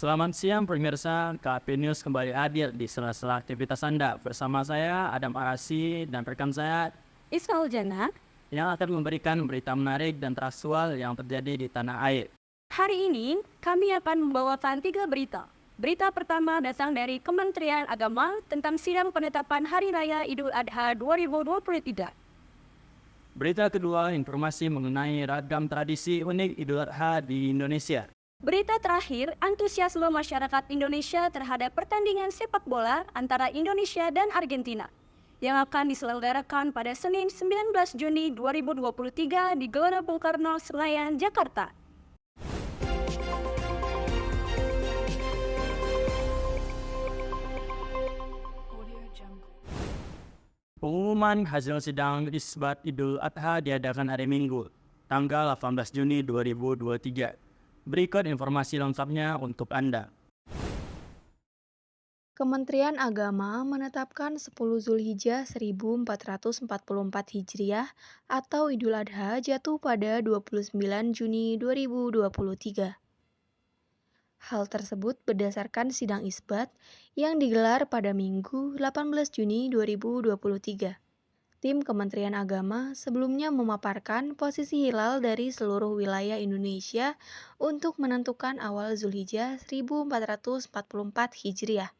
Selamat siang pemirsa, KP News kembali hadir di sela-sela aktivitas Anda. Bersama saya Adam Arasi dan rekan saya Ismail Jana. yang akan memberikan berita menarik dan teraktual yang terjadi di tanah air. Hari ini kami akan membawakan 3 berita. Berita pertama datang dari Kementerian Agama tentang sidang penetapan Hari Raya Idul Adha 2023. Berita kedua, informasi mengenai ragam tradisi unik Idul Adha di Indonesia. Berita terakhir, antusiasme masyarakat Indonesia terhadap pertandingan sepak bola antara Indonesia dan Argentina yang akan diselenggarakan pada Senin 19 Juni 2023 di Gelora Bung Karno, Senayan, Jakarta. Pengumuman hasil sidang isbat Idul Adha diadakan hari Minggu, tanggal 18 Juni 2023. Berikut informasi lengkapnya untuk Anda. Kementerian Agama menetapkan 10 Zulhijjah 1444 Hijriah atau Idul Adha jatuh pada 29 Juni 2023. Hal tersebut berdasarkan sidang isbat yang digelar pada Minggu 18 Juni 2023. Tim Kementerian Agama sebelumnya memaparkan posisi hilal dari seluruh wilayah Indonesia untuk menentukan awal Zulhijjah 1444 Hijriah.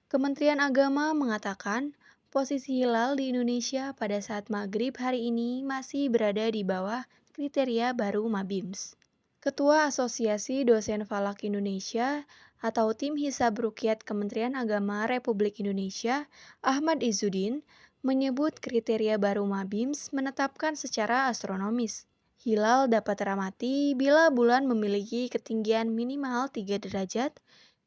Kementerian Agama mengatakan posisi hilal di Indonesia pada saat maghrib hari ini masih berada di bawah kriteria baru Mabims. Ketua Asosiasi Dosen Falak Indonesia atau Tim Hisab Ruqyat Kementerian Agama Republik Indonesia, Ahmad Izzuddin, menyebut kriteria baru Mabims menetapkan secara astronomis. Hilal dapat teramati bila bulan memiliki ketinggian minimal 3 derajat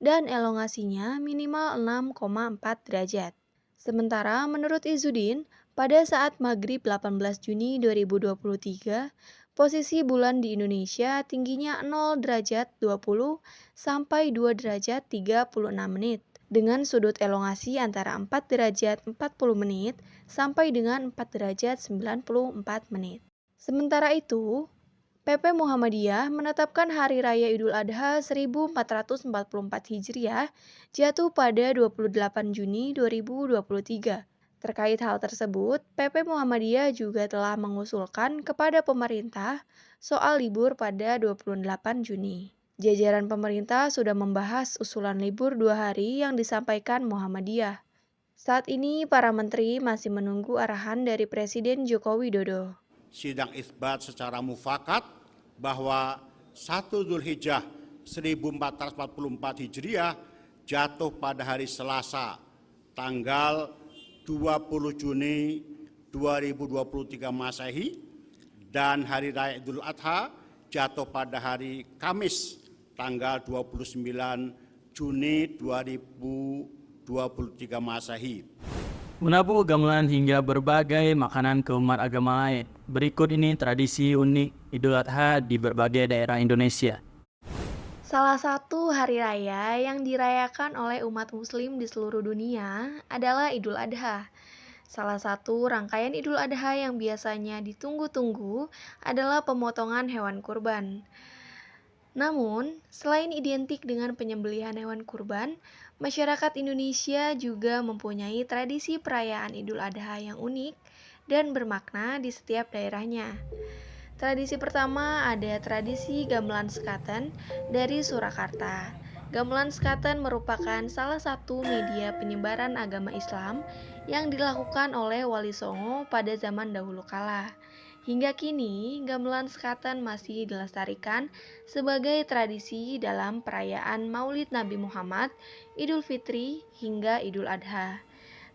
dan elongasinya minimal 6,4 derajat. Sementara menurut Izzuddin, pada saat maghrib 18 Juni 2023, posisi bulan di Indonesia tingginya 0 derajat 20 sampai 2 derajat 36 menit, dengan sudut elongasi antara 4 derajat 40 menit sampai dengan 4 derajat 94 menit. Sementara itu, PP Muhammadiyah menetapkan Hari Raya Idul Adha 1444 Hijriah jatuh pada 28 Juni 2023. Terkait hal tersebut, PP Muhammadiyah juga telah mengusulkan kepada pemerintah soal libur pada 28 Juni. Jajaran pemerintah sudah membahas usulan libur 2 hari yang disampaikan Muhammadiyah. Saat ini para menteri masih menunggu arahan dari Presiden Joko Widodo. Sidang isbat secara mufakat bahwa 1 Zulhijjah 1444 Hijriah jatuh pada hari Selasa tanggal 20 Juni 2023 Masehi dan hari Raya Idul Adha jatuh pada hari Kamis tanggal 29 Juni 2023 Masehi. Menabuh gamelan hingga berbagai makanan ke umat agama lain. Berikut ini tradisi unik Idul Adha di berbagai daerah Indonesia. Salah satu hari raya yang dirayakan oleh umat muslim di seluruh dunia adalah Idul Adha. Salah satu rangkaian Idul Adha yang biasanya ditunggu-tunggu adalah pemotongan hewan kurban. Namun, selain identik dengan penyembelihan hewan kurban, masyarakat Indonesia juga mempunyai tradisi perayaan Idul Adha yang unik dan bermakna di setiap daerahnya. Tradisi pertama ada tradisi gamelan sekaten dari Surakarta. Gamelan sekaten merupakan salah satu media penyebaran agama Islam yang dilakukan oleh Wali Songo pada zaman dahulu kala. Hingga kini, gamelan sekaten masih dilestarikan sebagai tradisi dalam perayaan Maulid Nabi Muhammad, Idul Fitri, hingga Idul Adha.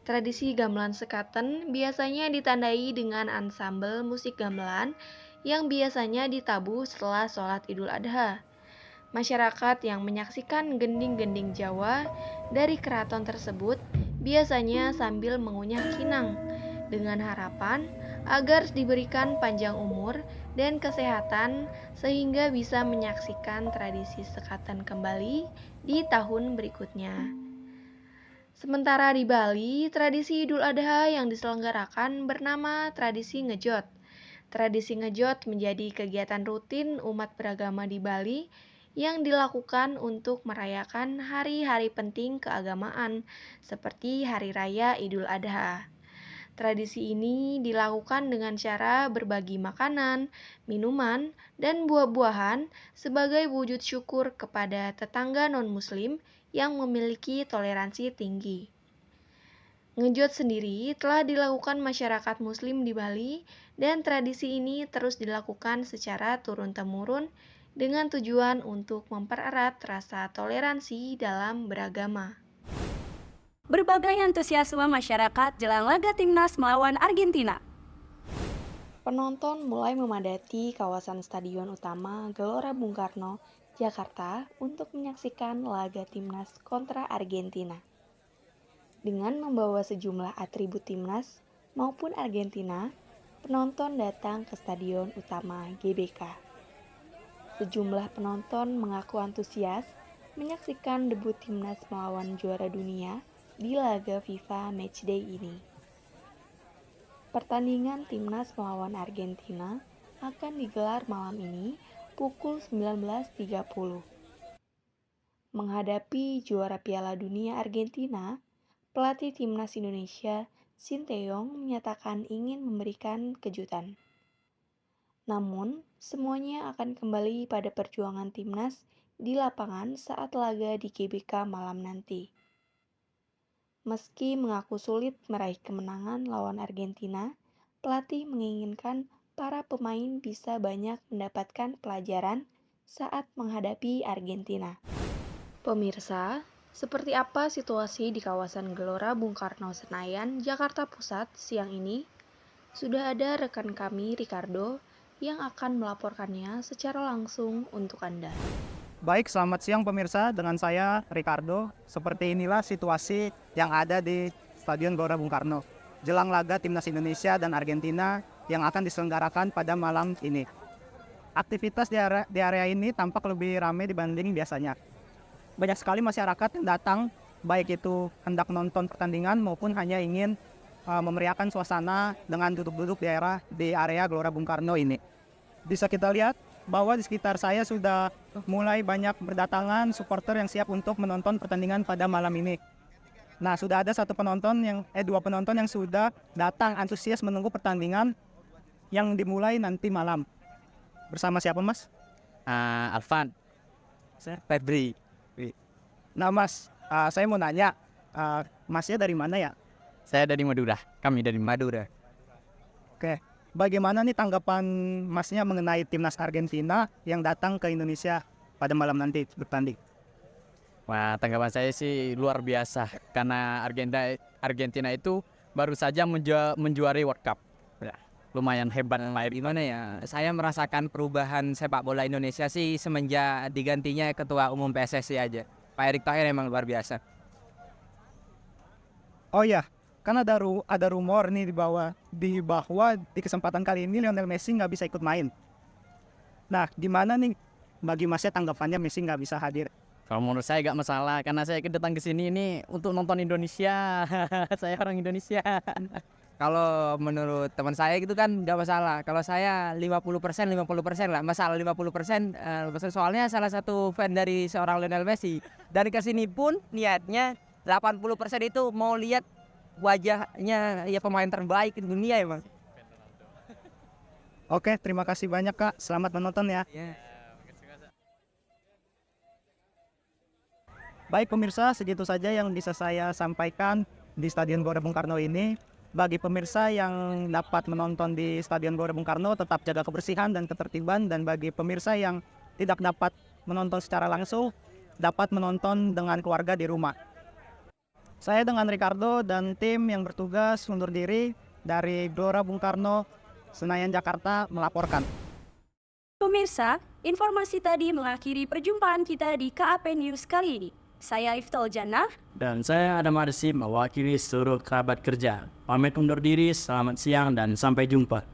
Tradisi gamelan sekaten biasanya ditandai dengan ansambel musik gamelan yang biasanya ditabuh setelah sholat Idul Adha. Masyarakat yang menyaksikan gending-gending Jawa dari keraton tersebut biasanya sambil mengunyah kinang dengan harapan agar diberikan panjang umur dan kesehatan sehingga bisa menyaksikan tradisi sekaten kembali di tahun berikutnya. Sementara di Bali, tradisi Idul Adha yang diselenggarakan bernama tradisi ngejot. Tradisi ngejot menjadi kegiatan rutin umat beragama di Bali yang dilakukan untuk merayakan hari-hari penting keagamaan seperti Hari Raya Idul Adha. Tradisi ini dilakukan dengan cara berbagi makanan, minuman, dan buah-buahan sebagai wujud syukur kepada tetangga non-Muslim yang memiliki toleransi tinggi. Ngejot sendiri telah dilakukan masyarakat Muslim di Bali, dan tradisi ini terus dilakukan secara turun-temurun dengan tujuan untuk mempererat rasa toleransi dalam beragama. Berbagai antusiasme masyarakat jelang laga timnas melawan Argentina. Penonton mulai memadati kawasan Stadion Utama Gelora Bung Karno, Jakarta untuk menyaksikan laga timnas kontra Argentina. Dengan membawa sejumlah atribut timnas maupun Argentina, penonton datang ke Stadion Utama GBK. Sejumlah penonton mengaku antusias menyaksikan debut timnas melawan juara dunia di laga FIFA Matchday ini. Pertandingan timnas melawan Argentina akan digelar malam ini pukul 19.30. Menghadapi juara Piala Dunia Argentina, pelatih timnas Indonesia Sinteyong menyatakan ingin memberikan kejutan. Namun, semuanya akan kembali pada perjuangan timnas di lapangan saat laga di GBK malam nanti. Meski mengaku sulit meraih kemenangan lawan Argentina, pelatih menginginkan para pemain bisa banyak mendapatkan pelajaran saat menghadapi Argentina. Pemirsa, seperti apa situasi di kawasan Gelora Bung Karno Senayan, Jakarta Pusat siang ini? Sudah ada rekan kami, Ricardo, yang akan melaporkannya secara langsung untuk Anda. Baik, selamat siang pemirsa, dengan saya Ricardo. Seperti inilah situasi yang ada di Stadion Gelora Bung Karno jelang laga Timnas Indonesia dan Argentina yang akan diselenggarakan pada malam ini. Aktivitas di area ini tampak lebih ramai dibanding biasanya. Banyak sekali masyarakat yang datang, baik itu hendak nonton pertandingan maupun hanya ingin memeriahkan suasana dengan duduk-duduk di area Gelora Bung Karno ini. Bisa kita lihat bahwa di sekitar saya sudah mulai banyak berdatangan supporter yang siap untuk menonton pertandingan pada malam ini. Nah, sudah ada dua penonton yang sudah datang antusias menunggu pertandingan yang dimulai nanti malam. Bersama siapa, Mas? Alvan. Saya Febri. Nah, Mas, saya mau nanya, Masnya dari mana ya? Saya dari Madura. Kami dari Madura. Oke. Bagaimana nih tanggapan Masnya mengenai timnas Argentina yang datang ke Indonesia pada malam nanti bertanding? Wah, tanggapan saya sih luar biasa karena Argentina itu baru saja menjuari World Cup. Ya, lumayan hebat main. Gimana ya? Saya merasakan perubahan sepak bola Indonesia sih semenjak digantinya Ketua Umum PSSI aja. Pak Erick Thohir emang luar biasa. Oh ya, kan ada rumor nih bahwa di kesempatan kali ini Lionel Messi nggak bisa ikut main. Nah, gimana nih bagi Masnya tanggapannya Messi nggak bisa hadir? Kalau menurut saya gak masalah karena saya datang ke sini ini untuk nonton Indonesia. Saya orang Indonesia. Kalau menurut teman saya gitu kan nggak masalah. Kalau saya 50% lah. Masalah 50%, soalnya salah satu fan dari seorang Lionel Messi. Dan ke sini pun niatnya 80% itu mau lihat wajahnya ya pemain terbaik di dunia ya, Bang. Oke, terima kasih banyak Kak. Selamat menonton ya. Baik pemirsa, segitu saja yang bisa saya sampaikan di Stadion Gelora Bung Karno ini. Bagi pemirsa yang dapat menonton di Stadion Gelora Bung Karno, tetap jaga kebersihan dan ketertiban. Dan bagi pemirsa yang tidak dapat menonton secara langsung, dapat menonton dengan keluarga di rumah. Saya dengan Ricardo dan tim yang bertugas undur diri dari Gelora Bung Karno, Senayan, Jakarta melaporkan. Pemirsa, informasi tadi mengakhiri perjumpaan kita di KAP News kali ini. Saya Iftal Jannah. Dan saya Adam Arsi mewakili seluruh kerabat kerja. Pamit undur diri, selamat siang dan sampai jumpa.